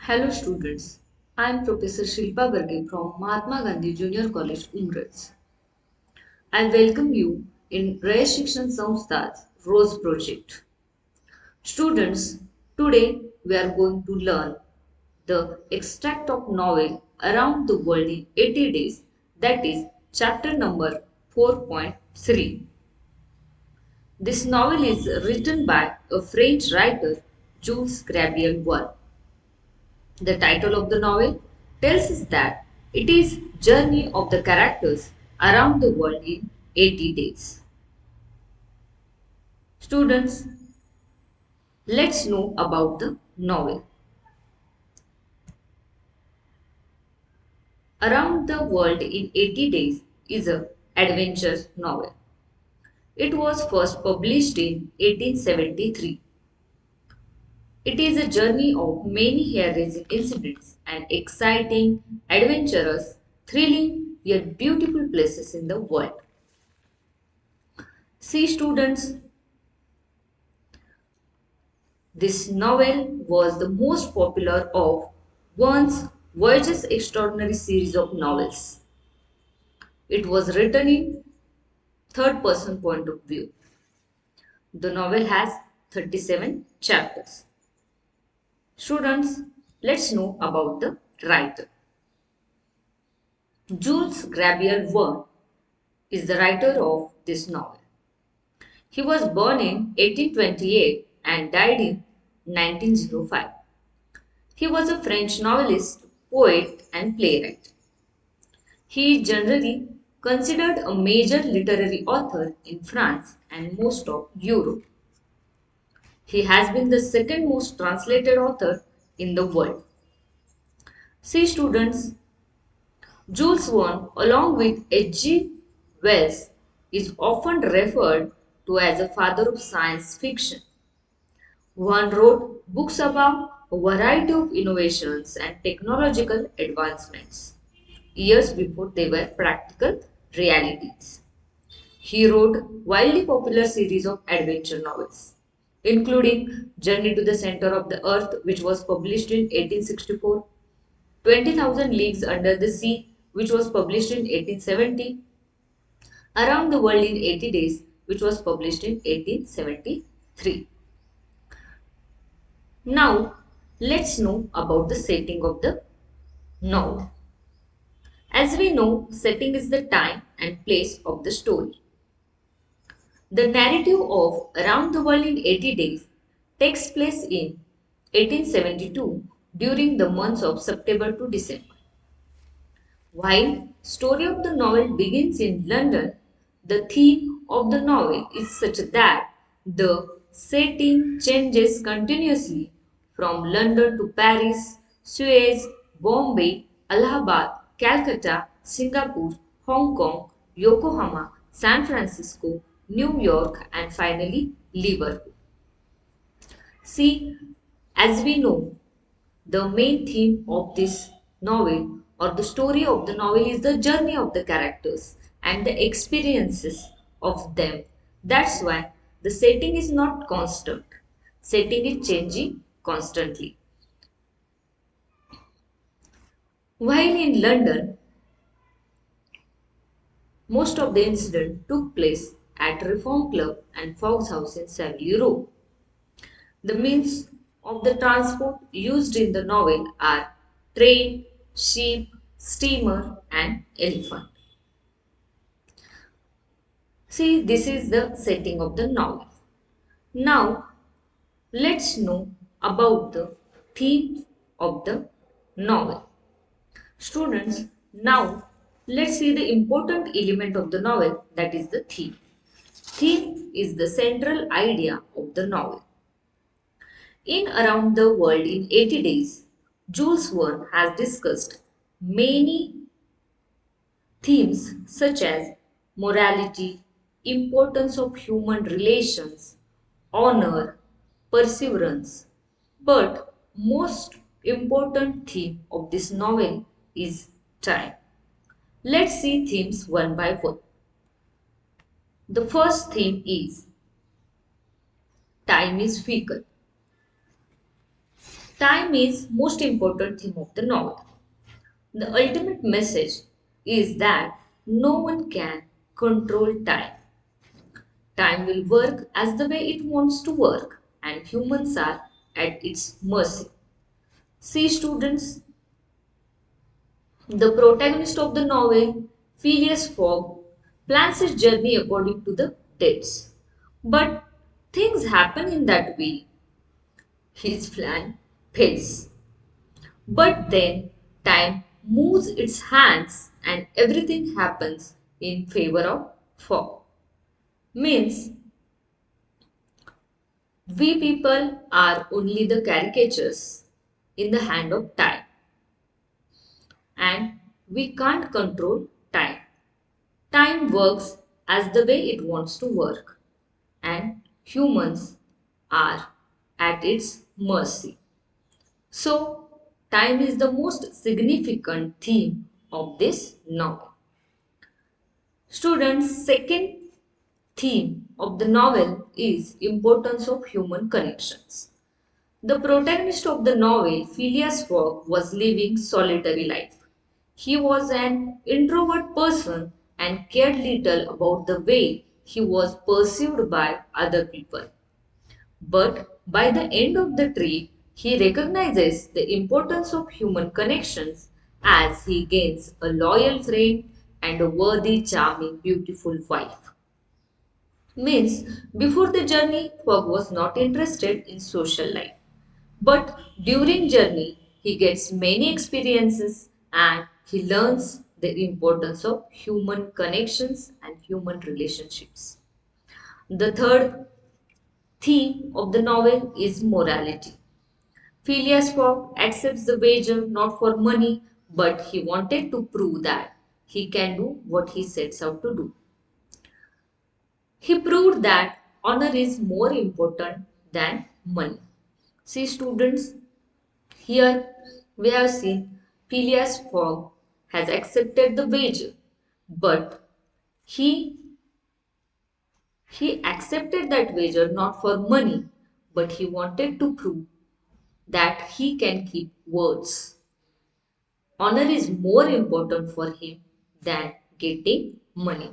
Hello students, I am Professor Shilpa Garge from Mahatma Gandhi Junior College, Umraj. I welcome you in Raya Shikshan Samstha's Rose Project. Students, today we are going to learn the extract of novel Around the World in 80 Days, that is chapter number 4.3. This novel is written by a French writer, Jules Grabiel. The title of the novel tells us that it is journey of the characters around the world in 80 days. Students, let's know about the novel. Around the World in 80 Days is a adventure novel. It was first published in 1873. It is a journey of many hair-raising incidents and exciting, adventurous, thrilling yet beautiful places in the world. See students, this novel was the most popular of Verne's Voyages Extraordinary series of novels. It was written in third person point of view. The novel has 37 chapters. Students, let's know about the writer. Jules Grabiel Verne is the writer of this novel. He was born in 1828 and died in 1905. He was a French novelist, poet, and playwright. He is generally considered a major literary author in France and most of Europe. He has been the second most translated author in the world. See students, Jules Verne along with H.G. Wells is often referred to as a father of science fiction. Verne wrote books about a variety of innovations and technological advancements years before they were practical realities. He wrote widely popular series of adventure novels, including Journey to the Center of the Earth, which was published in 1864, 20,000 Leagues Under the Sea, which was published in 1870, Around the World in 80 Days, which was published in 1873. Now, let's know about the setting of the novel. As we know, setting is the time and place of the story. The narrative of Around the World in 80 Days takes place in 1872 during the months of September to December. While story of the novel begins in London, the theme of the novel is such that the setting changes continuously from London to Paris, Suez, Bombay, Allahabad, Calcutta, Singapore, Hong Kong, Yokohama, San Francisco, New York, and finally Liverpool. See, as we know, the main theme of this novel or the story of the novel is the journey of the characters and the experiences of them. That's why the setting is not constant. Setting is changing constantly. While in London, most of the incident took place at Reform Club and Fox House in Savile Row. The means of the transport used in the novel are train, ship, steamer, and elephant. See, this is the setting of the novel. Now, let's know about the theme of the novel. Students, now let's see the important element of the novel, that is the theme. Theme is the central idea of the novel. In Around the World in 80 Days, Jules Verne has discussed many themes such as morality, importance of human relations, honor, perseverance. But most important theme of this novel is time. Let's see themes one by one. The first theme is time is fickle. Time is most important theme of the novel. The ultimate message is that no one can control time. Time will work as the way it wants to work, and humans are at its mercy. See, students, the protagonist of the novel, Phileas Fogg, plans his journey according to the dates. But things happen in that way. His plan fails. But then time moves its hands and everything happens in favor of Fogg. Means we people are only the caricatures in the hand of time and we can't control time. Time works as the way it wants to work and humans are at its mercy. So, time is the most significant theme of this novel. Students, second theme of the novel is importance of human connections. The protagonist of the novel, Phileas Fogg, was living solitary life. He was an introvert person and cared little about the way he was perceived by other people. But by the end of the trip, he recognizes the importance of human connections as he gains a loyal friend and a worthy, charming, beautiful wife. Means, before the journey, Fogg was not interested in social life. But during journey, he gets many experiences and he learns the importance of human connections and human relationships. The third theme of the novel is morality. Phileas Fogg accepts the wager not for money, but he wanted to prove that he can do what he sets out to do. He proved that honor is more important than money. See, students, here we have seen Phileas Fogg has accepted the wager, but he he accepted that wager not for money, but he wanted to prove that he can keep words. Honor is more important for him than getting money.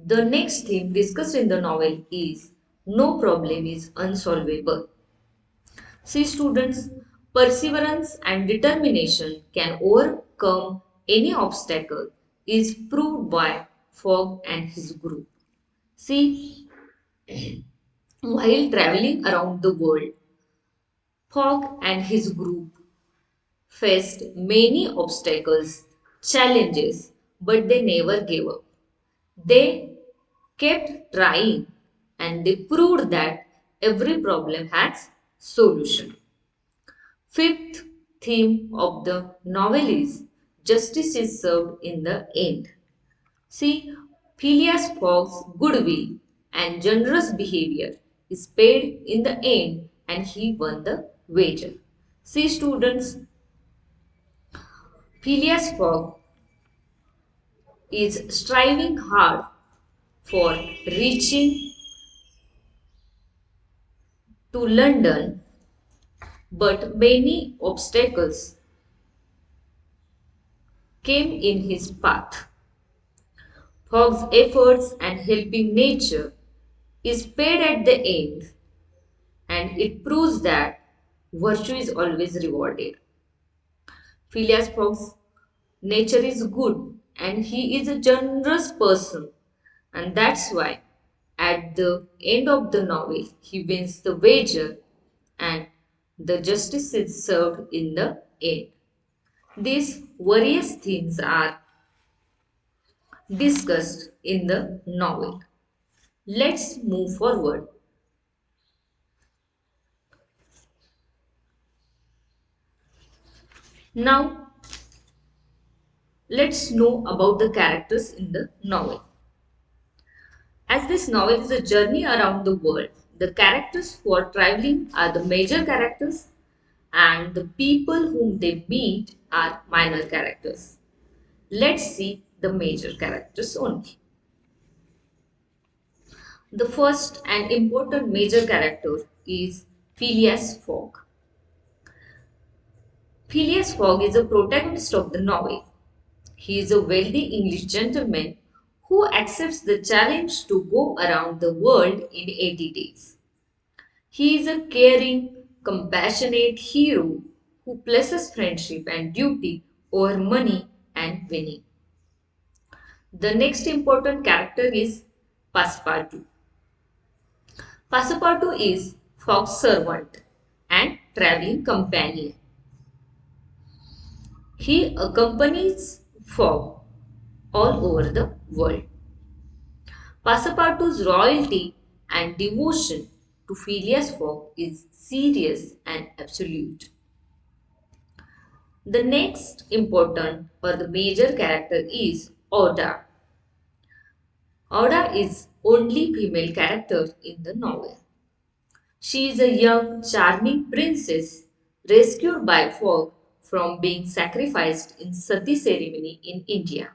The next theme discussed in the novel is no problem is unsolvable. See, students, perseverance and determination can overcome any obstacle is proved by Fogg and his group. See, while traveling around the world, Fogg and his group faced many obstacles, challenges, but they never gave up. They kept trying and they proved that every problem has solution. Fifth theme of the novel is justice is served in the end. See, Phileas Fogg's goodwill and generous behavior is paid in the end and he won the wager. See, students, Phileas Fogg is striving hard for reaching to London, but many obstacles came in his path. Fogg's efforts and helping nature is paid at the end, and it proves that virtue is always rewarded. Phileas Fogg's nature is good and he is a generous person, and that's why at the end of the novel he wins the wager and the justice is served in the end. These various themes are discussed in the novel. Let's move forward. Now, let's know about the characters in the novel. As this novel is a journey around the world, the characters who are traveling are the major characters and the people whom they meet are minor characters. Let's see the major characters only. The first and important major character is Phileas Fogg. Phileas Fogg is the protagonist of the novel. He is a wealthy English gentleman who accepts the challenge to go around the world in 80 days. He is a caring, compassionate hero who places friendship and duty over money and winning. The next important character is Passepartout. Passepartout is Fox's servant and traveling companion. He accompanies Fogg all over the world. Passepartout's loyalty and devotion to Phileas Fogg is serious and absolute. The next important or the major character is Oda. Oda is only female character in the novel. She is a young, charming princess rescued by Fogg from being sacrificed in sati ceremony in India.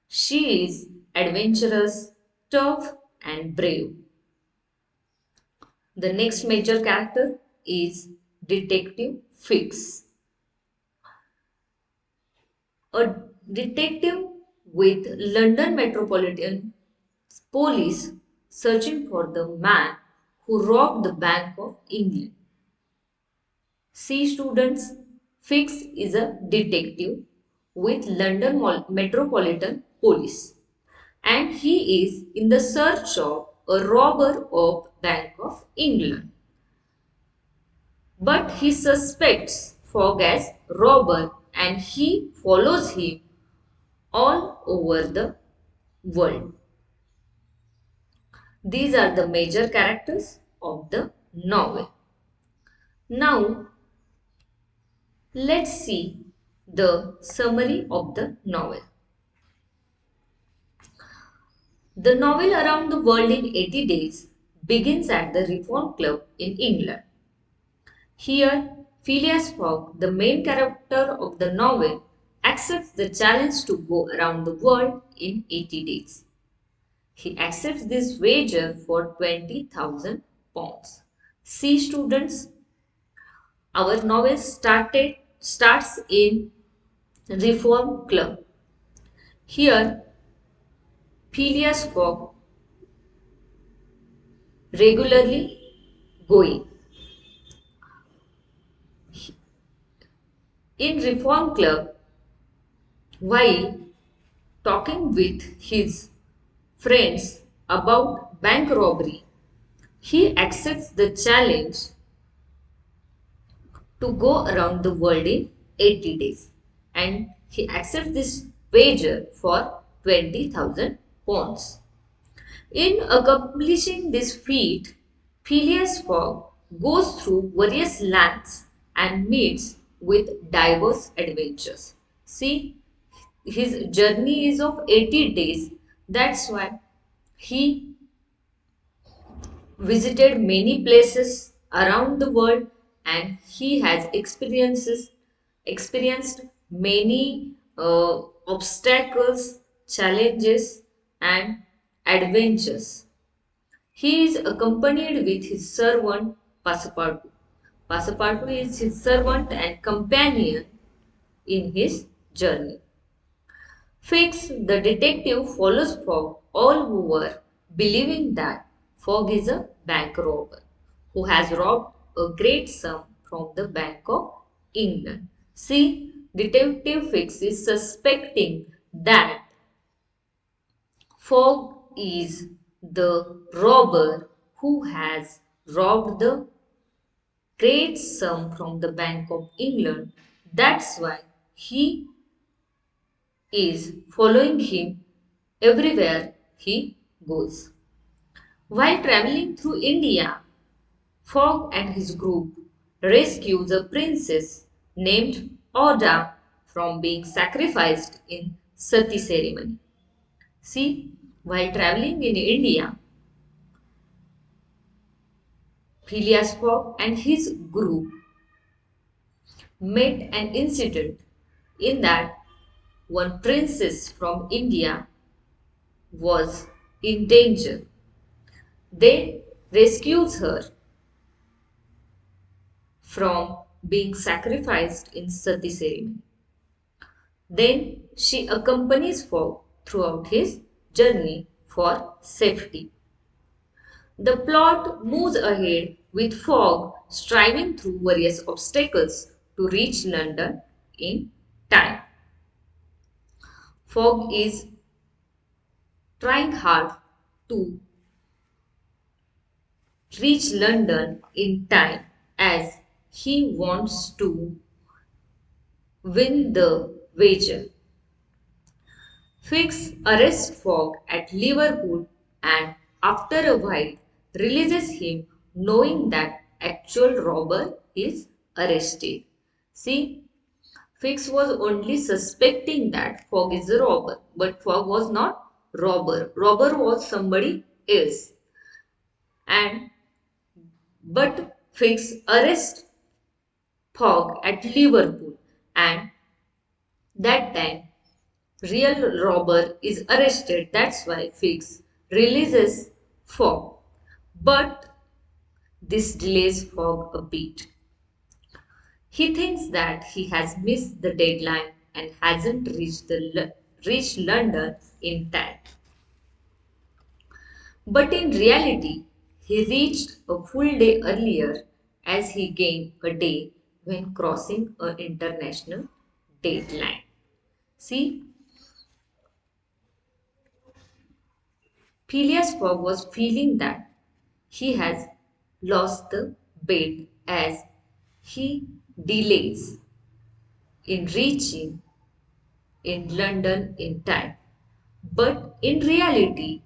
She is adventurous, tough, and brave. The next major character is Detective Fix, a detective with London Metropolitan Police searching for the man who robbed the Bank of England. See students, Fix is a detective with London Metropolitan Police and he is in the search of a robber of Bank of England. But he suspects Fogg as robber and he follows him all over the world. These are the major characters of the novel. Now, let's see the summary of the novel. The novel Around the World in 80 Days begins at the Reform Club in England. Here, Phileas Fogg, the main character of the novel, accepts the challenge to go around the world in 80 days. He accepts this wager for 20,000 pounds. See students, our novel starts in Reform Club. Here, Phileas Fogg regularly going. In Reform Club, while talking with his friends about bank robbery, he accepts the challenge to go around the world in 80 days and he accepts this wager for 20,000 pounds. In accomplishing this feat, Phileas Fogg goes through various lands and meets with diverse adventures. See, his journey is of 80 days. That's why he visited many places around the world and he has experienced many obstacles, challenges and adventures. He is accompanied with his servant Passepartout. Passepartout is his servant and companion in his journey. Fix, the detective, follows Fogg all over, believing that Fogg is a bank robber who has robbed a great sum from the Bank of England. See, Detective Fix is suspecting that Fogg is the robber who has robbed the great sum from the Bank of England. That's why he is following him everywhere he goes. While traveling through India, Fogg and his group rescue a princess named Oda from being sacrificed in sati ceremony. See, while traveling in India, Phileas Fogg and his group met an incident in that one princess from India was in danger. They rescues her from being sacrificed in sati ceremony. Then she accompanies Fogg throughout his journey for safety. The plot moves ahead with Fogg striving through various obstacles to reach London in time. Fogg is trying hard to reach London in time as he wants to win the wager. Fix arrests Fogg at Liverpool and after a while releases him knowing that actual robber is arrested. See, Fix was only suspecting that Fogg is a robber, but Fogg was not robber. Robber was somebody else. And but Fix arrests Fogg at Liverpool, and that time real robber is arrested. That's why Fix releases Fogg. But this delays Fogg a bit. He thinks that he has missed the deadline and hasn't reached London in time. But in reality, he reached a full day earlier as he gained a day when crossing an international deadline. See, Phileas Fogg was feeling that he has lost the bet as he delays in reaching in London in time. But in reality,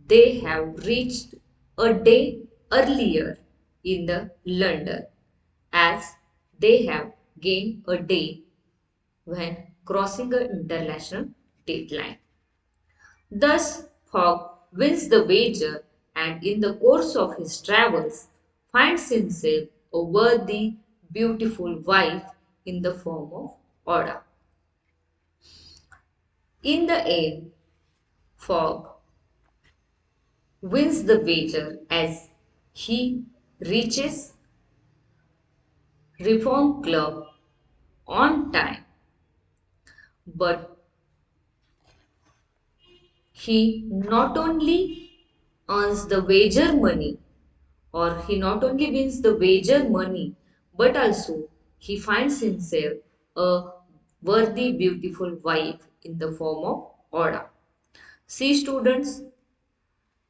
they have reached a day earlier in the London as they have gained a day when crossing an international deadline. Thus, Fogg wins the wager and in the course of his travels finds himself a worthy, beautiful wife in the form of Oda. In the end, Fogg wins the wager as he reaches Reform Club on time, but he not only earns the wager money or he not only wins the wager money but also he finds himself a worthy beautiful wife in the form of Oda. See students,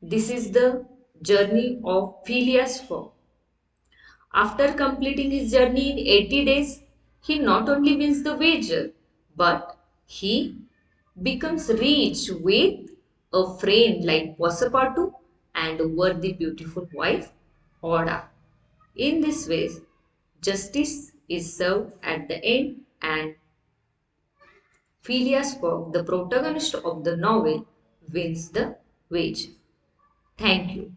this is the journey of Phileas Fogg. After completing his journey in 80 days, he not only wins the wager, but he becomes rich with a friend like Passepartout and a worthy beautiful wife, Oda. In this way, justice is served at the end and Phileas Fogg, the protagonist of the novel, wins the wager. Thank you.